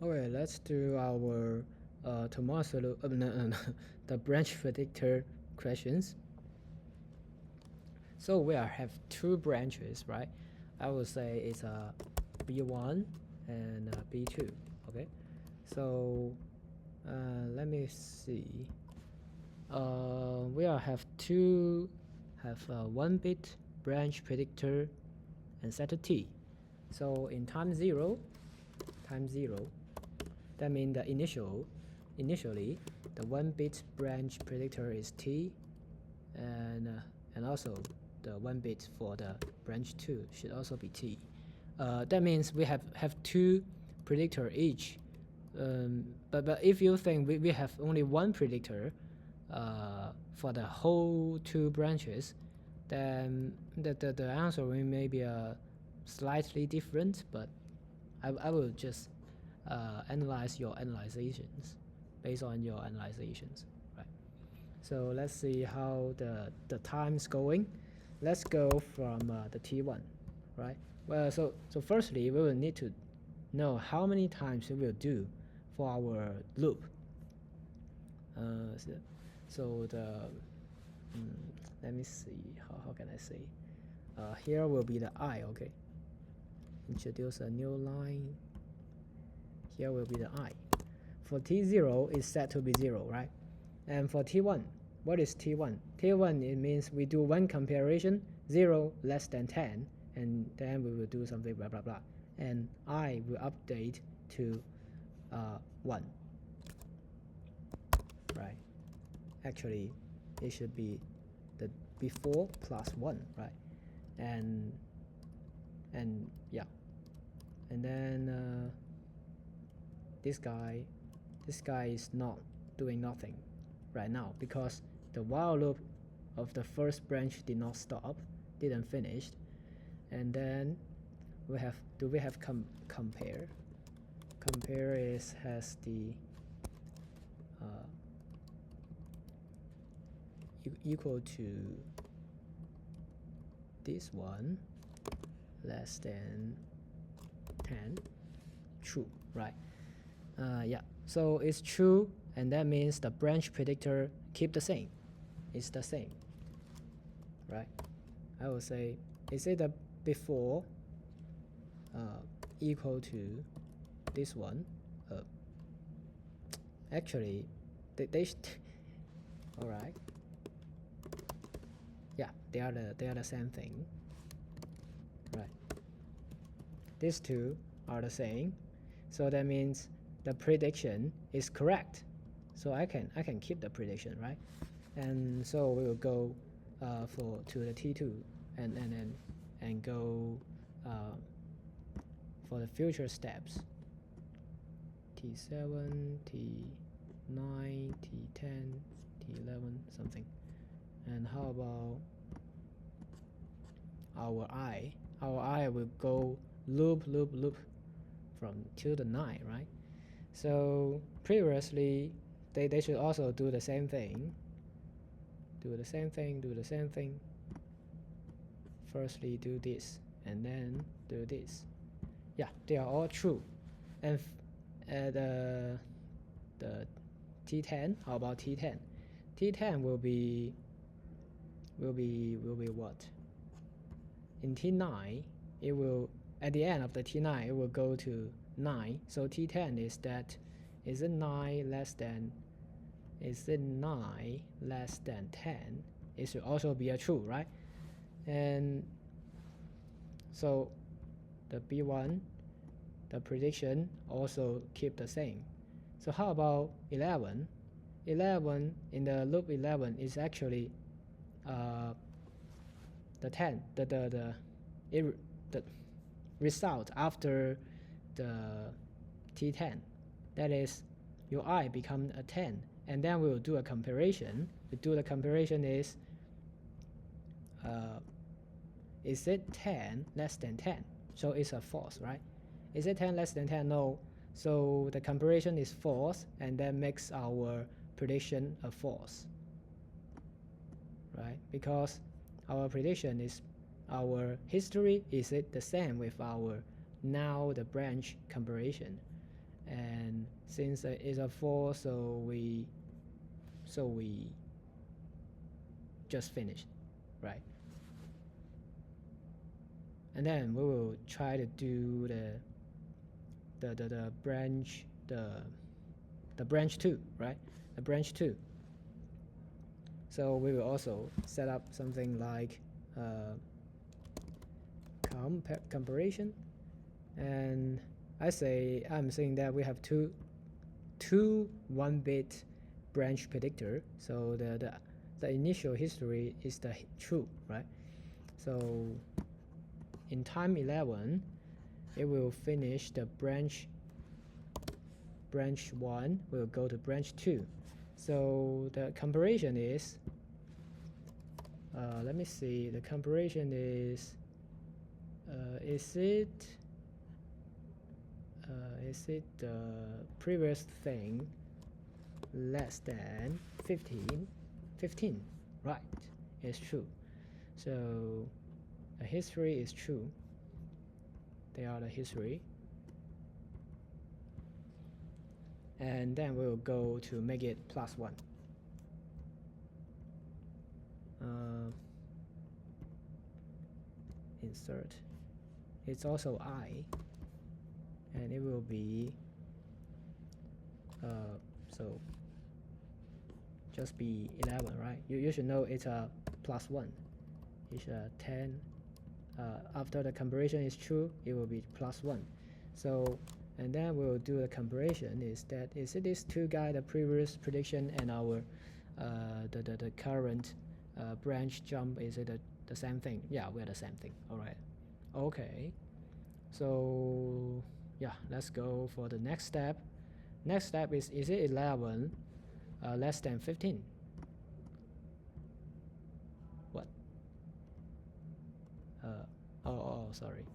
Okay, let's do our tomorrow no, the branch predictor questions. So we have two branches, right? I would say it's a B1 and a B2. Okay, so let me see. We have a 1-bit branch predictor and set to t. So in time zero, that means the initially the 1-bit branch predictor is t, and also the 1-bit for the branch 2 should also be t. That means we have two predictor each. But if you think we have only one predictor for the whole two branches, then the answer may be slightly different. But I will just analyze your analyzations based on your analyzations, right? So let's see how the time's going. Let's go from the T1, right? Well, so firstly we will need to know how many times we will do for our loop. So the let me see, how can I say, here will be the I. Okay, introduce a new line. Here will be the I. For T0 is set to be 0, right? And for T1, what is T1? T1, it means we do one comparison, 0 less than 10, and then we will do something blah blah blah, and I will update to 1, right? Actually it should be the before plus 1, right? And yeah, and then this guy is not doing nothing right now because the while loop of the first branch did not stop, didn't finish. And then we have compare. Compare has the equal to this one less than 10, true, right? Yeah, so it's true, and that means the branch predictor keep the same. It's the same, right? I will say, is it the before equal to this one? Actually, they all right. Yeah, they are the same thing, right? These two are the same, so that means the prediction is correct. So I can keep the prediction, right? And so we will go to the T2 and go for the future steps. T7, T9, T10, T11, something. And how about our I? Our I will go loop from 2 to 9, right? So previously they should also do the same thing. Do the same thing. Firstly do this and then do this. Yeah, they are all true. And the T10, how about T10? T10 will be what? In T9 it will, at the end of the T9 it will go to 9. So T10 is that, is it 9 less than 10? It should also be a true, right? And so the B1, the prediction also keep the same. So how about 11? 11 in the loop 11 is actually the 10, the result after the T10. That is, your I become a 10, and then we will do a comparison. We do the comparison is it 10 less than 10? So it's a false, right? Is it 10 less than 10? No. So the comparison is false, and that makes our prediction a false, right? Because our prediction is, our history is it the same with our now the branch comparison, and since it's a 4, so we just finished, right? And then we will try to do the branch the branch 2, right? The branch 2. So we will also set up something like comparison, and I'm saying that we have two 1-bit branch predictor. So the initial history is the true, right? So in time 11, it will finish the branch 1, will go to branch 2. So the comparison is, let me see, the comparison is it the previous thing less than 15, right? It's true. So the history is true. They are the history. And then we'll go to make it +1. Insert. It's also I, and it will be so just be 11, right? You should know it's a +1. It's a 10. After the comparison is true, it will be +1. So, and then we'll do the comparison. Is it these two guys, the previous prediction and our the current branch jump, is it the same thing? Yeah, we're the same thing. All right. Okay. So yeah, let's go for the next step. Next step is it 11 less than 15? What? Sorry.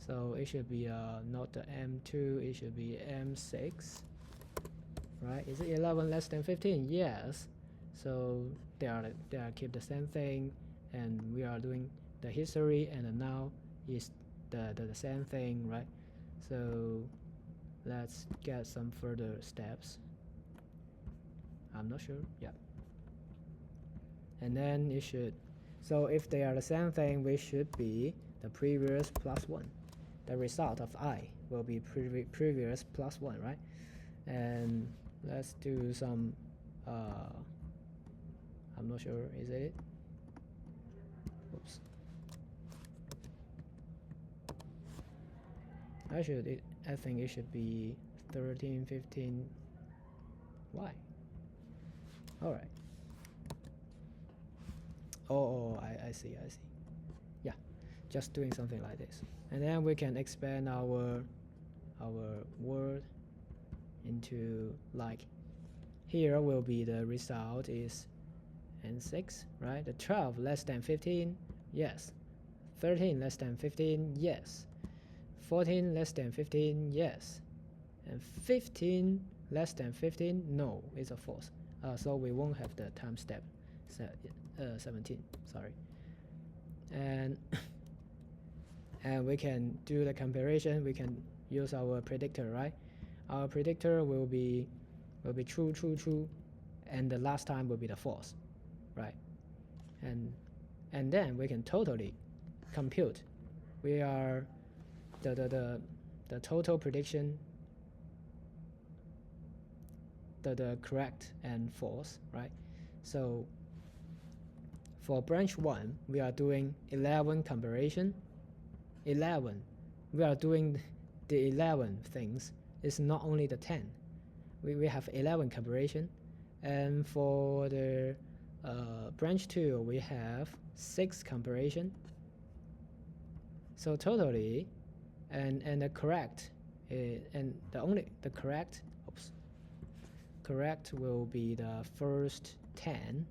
So it should be not the M2, it should be M6, right? Is it 11 less than 15? Yes. So they are keep the same thing, and we are doing the history, and now is the same thing, right? So let's get some further steps. I'm not sure. Yeah. And then it should, so if they are the same thing, we should be the previous +1. The result of I will be previous +1, right? And let's do some I'm not sure, is it? Oops. I think it should be 13, 15. Why? All right. I see. Yeah, just doing something like this, and then we can expand our word into, like, here will be the result is N6, right? The 12 less than 15, yes. 13 less than 15, yes. 14 less than 15, yes. And 15 less than 15, no, it's a false. So we won't have the time step 17, sorry. And and we can do the comparison. We can use our predictor, right? Our predictor will be true, and the last time will be the false, right? And then we can totally compute. We are the total prediction, the correct and false, right? So for branch 1, we are doing 11 comparison. 11, we are doing the 11 things. It's not only the 10. We have 11 comparison. And for the branch 2, we have 6 comparison. So totally, and the correct, and the correct will be the first 10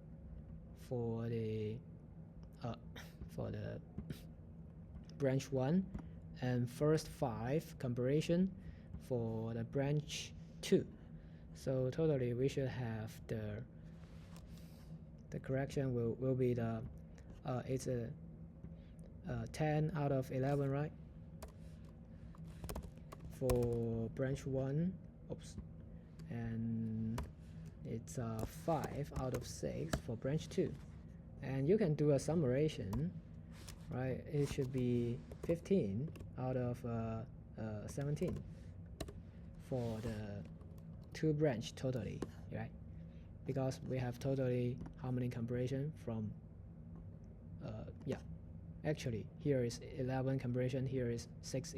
for the branch 1, and first 5 comparison for the branch 2. So totally we should have the correction will be the it's a 10 out of 11, right? for branch 1, oops, and it's 5 out of 6 for branch 2. And you can do a summation, right? It should be 15 out of 17 for the 2 branch totally, right? Because we have totally how many comparison from yeah, actually here is 11 comparison, here is 6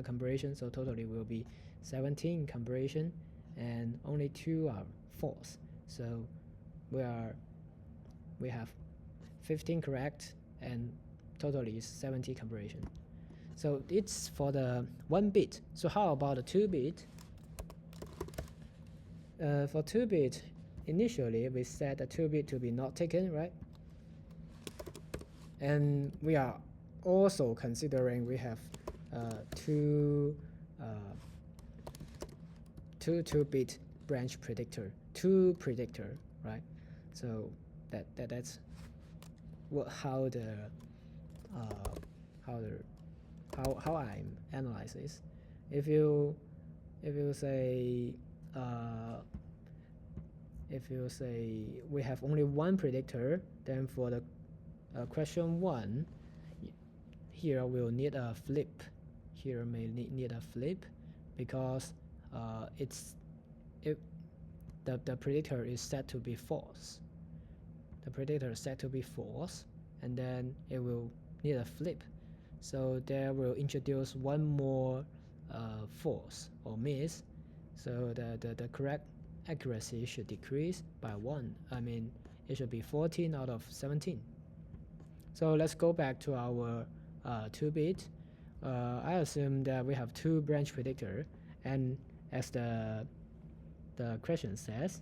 comparison, so totally will be 17 comparison, and only 2 are false. So we have 15 correct, and totally is 70 comparison. So it's for the 1 bit. So how about the 2 bit? For 2 bit, initially we set the 2 bit to be not taken, right? And we are also considering we have two 2-bit branch predictor, 2 predictor, right? So that's what how I analyze this. If you say we have only 1 predictor, then for the question 1, here we'll need a flip. Here may need a flip because the predictor is set to be false. The predictor is set to be false, and then it will need a flip. So there will introduce 1 more false or miss. So the correct accuracy should decrease by 1. I mean, it should be 14 out of 17. So let's go back to our 2-bit. I assume that we have 2 branch predictor, and as the question says,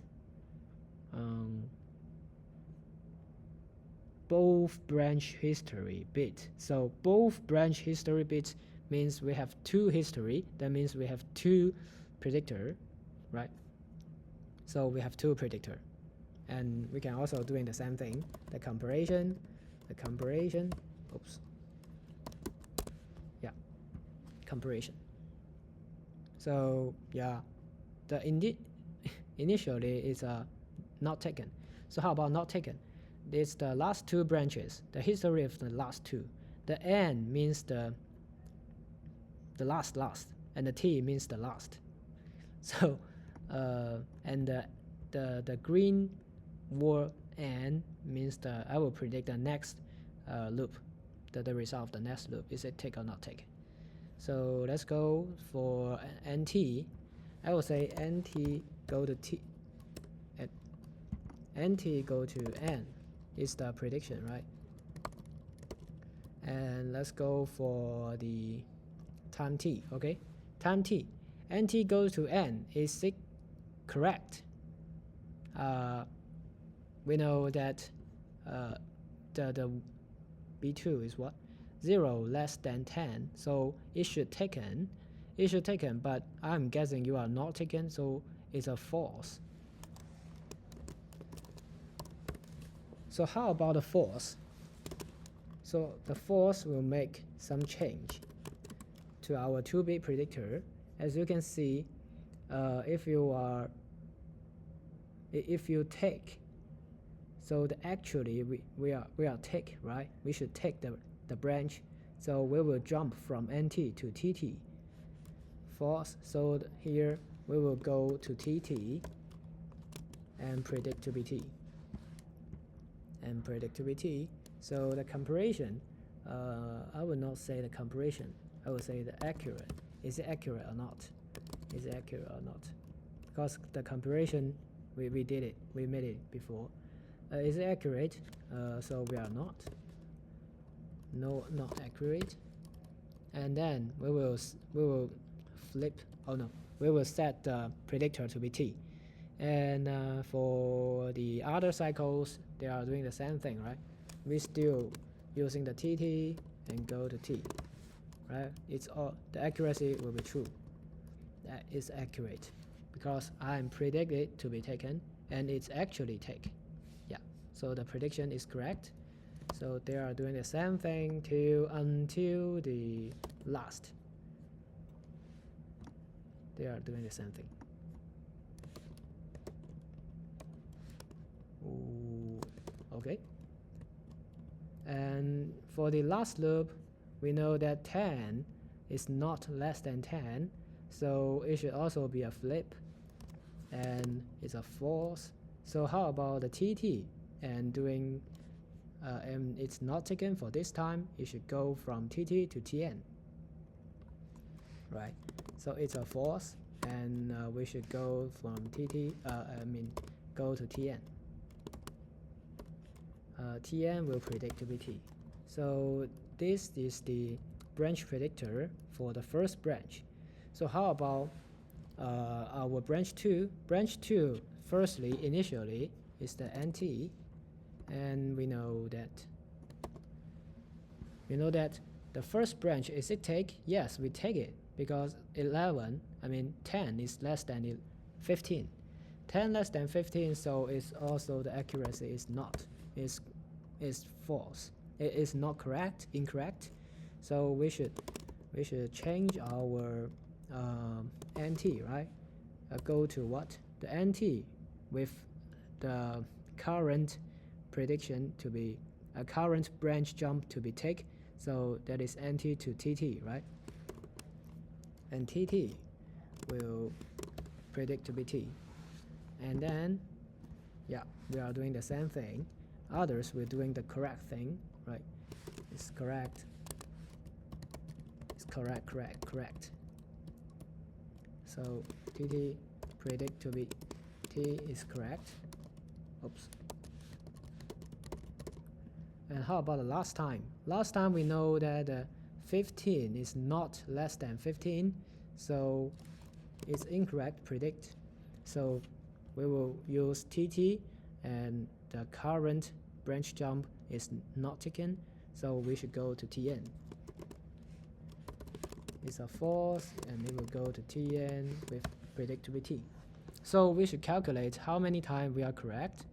both branch history bit. So both branch history bits means we have 2 history. That means we have 2 predictor, right? So we have 2 predictor, and we can also doing the same thing. The comparison. Oops. Yeah, comparison. So yeah, the initially is not taken. So how about not taken? It's the last 2 branches, the history of the last 2. The N means the last, and the T means the last. So and the green word N means I will predict the next loop, the result of the next loop. Is it take or not take? So let's go for NT. I will say NT go to T. NT go to N is the prediction, right? And let's go for the time T, okay? Time T. NT goes to N. Is it correct? We know that the B2 is what? 0 less than 10. So it should taken. It should taken, but I'm guessing you are not taken, so it's a false. So how about the false? So the false will make some change to our 2-bit predictor. As you can see, if you take, so actually we are take, right? We should take the branch, so we will jump from NT to TT. False. So here we will go to TT and predict to be T. And predict to be T. So the comparison, I would not say the comparison. I would say the accurate. Is it accurate or not? Is it accurate or not? Because the comparison, we did it. We made it before. Is it accurate? So we are not. No, not accurate. And then we will flip. Oh no, we will set the predictor to be T. And for the other cycles, they are doing the same thing, right? We still using the TT and go to T, right? It's all the accuracy will be true. That is accurate because I'm predicted to be taken and it's actually take. Yeah, so the prediction is correct. So they are doing the same thing until the last. they are doing the same thing. Ooh, okay. And for the last loop, we know that 10 is not less than 10, so it should also be a flip, and it's a false. So how about the TT and doing and it's not taken for this time, it should go from TT to TN, right? So it's a false, and we should go from TT, go to TN. TN will predict to be T. So this is the branch predictor for the first branch. So how about our branch 2? Branch 2, firstly, initially, is the NT, and we know that the first branch, is it take? Yes, we take it, because 10 is less than 15. 10 less than 15, so it's also the accuracy is not, is false. It is not correct, incorrect. So we should change our NT, right? Go to what? The NT with the current prediction to be a current branch jump to be take. So that is NT to TT, right? And TT will predict to be T. And then, yeah, we are doing the same thing. Others, we're doing the correct thing, right? It's correct. It's correct. So TT predict to be T is correct. Oops. And how about the last time? Last time we know that 15 is not less than 15, so it's incorrect predict. So we will use TT, and the current branch jump is not taken, so we should go to TN. It's a false, and it will go to TN with predict to be T. So we should calculate how many times we are correct.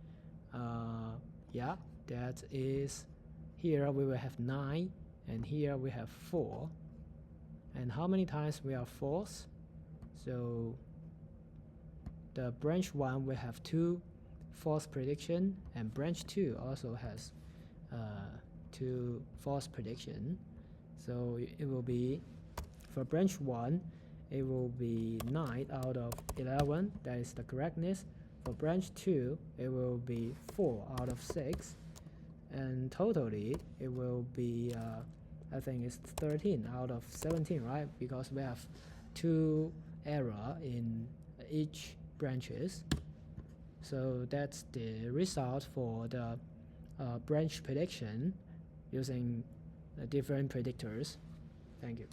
Yeah, that is, here we will have 9, and here we have 4. And how many times we are false? So the branch 1 will have 2 false prediction, and branch 2 also has 2 false prediction. So it will be, for branch 1, it will be 9 out of 11, that is the correctness. For branch 2, it will be 4 out of 6, and totally it will be I think it's 13 out of 17, right? Because we have 2 error in each branches. So that's the result for the branch prediction using different predictors. Thank you.